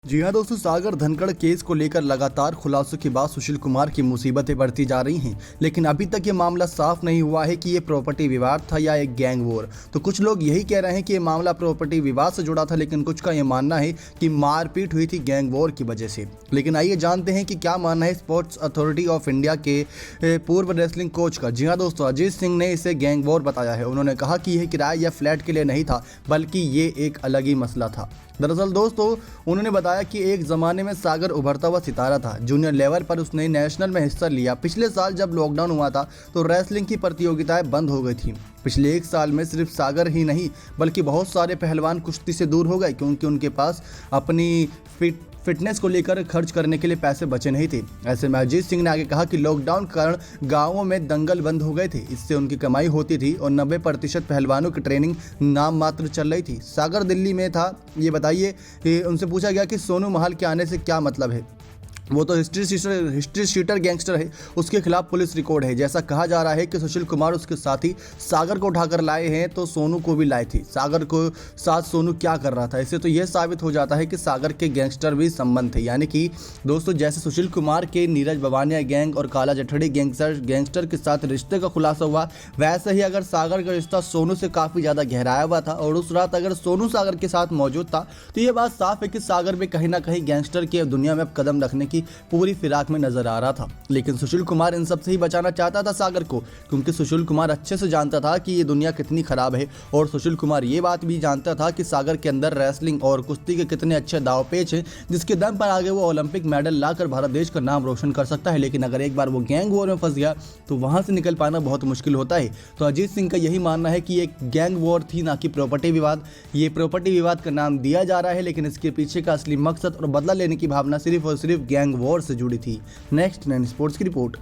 जी हाँ दोस्तों, सागर धनखड़ केस को लेकर लगातार खुलासों के बाद सुशील कुमार की मुसीबतें बढ़ती जा रही हैं, लेकिन अभी तक ये मामला साफ नहीं हुआ है कि ये प्रॉपर्टी विवाद था या एक गैंग वॉर। तो कुछ लोग यही कह रहे हैं कि ये मामला प्रॉपर्टी विवाद से जुड़ा था, लेकिन कुछ का ये मानना है कि मारपीट हुई थी गैंग वॉर की वजह से। लेकिन आइए जानते हैं कि क्या मानना है स्पोर्ट्स अथॉरिटी ऑफ इंडिया के पूर्व रेसलिंग कोच का। जी हाँ दोस्तों, अजीत सिंह ने इसे गैंग वॉर बताया है। उन्होंने कहा कि यह किराए या फ्लैट के लिए नहीं था, बल्कि ये एक अलग ही मसला था। दरअसल दोस्तों, उन्होंने बताया कि एक ज़माने में सागर उभरता हुआ सितारा था। जूनियर लेवल पर उसने नेशनल में हिस्सा लिया। पिछले साल जब लॉकडाउन हुआ था तो रेसलिंग की प्रतियोगिताएं बंद हो गई थी। पिछले एक साल में सिर्फ सागर ही नहीं बल्कि बहुत सारे पहलवान कुश्ती से दूर हो गए, क्योंकि उनके पास अपनी फिटनेस को लेकर खर्च करने के लिए पैसे बचे नहीं थे। ऐसे में अजीत सिंह ने आगे कहा कि लॉकडाउन के कारण गांवों में दंगल बंद हो गए थे, इससे उनकी कमाई होती थी और 90% पहलवानों की ट्रेनिंग नाम मात्र चल रही थी। सागर दिल्ली में था। ये बताइए कि उनसे पूछा गया कि सोनू महल के आने से क्या मतलब है। वो तो हिस्ट्री शीटर गैंगस्टर है, उसके खिलाफ पुलिस रिकॉर्ड है। जैसा कहा जा रहा है कि सुशील कुमार उसके साथी सागर को उठाकर लाए हैं, तो सोनू को भी लाए थे। सागर को साथ सोनू क्या कर रहा था, इससे तो यह साबित हो जाता है कि सागर के गैंगस्टर भी संबंध थे। यानी कि दोस्तों, जैसे सुशील कुमार के नीरज बवानिया गैंग और काला जठड़ी गैंगस्टर के साथ रिश्ते का खुलासा हुआ, वैसे ही अगर सागर का रिश्ता सोनू से काफ़ी ज़्यादा गहराया हुआ था और उस रात अगर सोनू सागर के साथ मौजूद था, तो ये बात साफ है कि सागर भी कहीं ना कहीं गैंगस्टर की दुनिया में अब कदम रखने की पूरी फिराक में नजर आ रहा था। लेकिन सुशील कुमार इन सब से ही बचाना चाहता था सागर को, क्योंकि सुशील कुमार अच्छे से जानता था कि ये दुनिया कितनी खराब है। और सुशील कुमार ये बात भी जानता था कि सागर के अंदर रेसलिंग और कुश्ती के कितने अच्छे दाव पेच हैं, जिसके दम पर आगे वो ओलंपिक मेडल लाकर भारत देश का नाम रोशन कर सकता है। लेकिन अगर एक बार वो गैंग वॉर में फंस गया तो वहां से निकल पाना बहुत मुश्किल होता है। तो अजीत सिंह का यही मानना है कि एक गैंग वॉर थी, ना कि प्रॉपर्टी विवाद। ये प्रॉपर्टी विवाद का नाम दिया जा रहा है, लेकिन इसके पीछे का असली मकसद और बदला लेने की भावना सिर्फ और सिर्फ गैंग वॉर से जुड़ी थी। नेक्स्ट 9 स्पोर्ट्स की रिपोर्ट।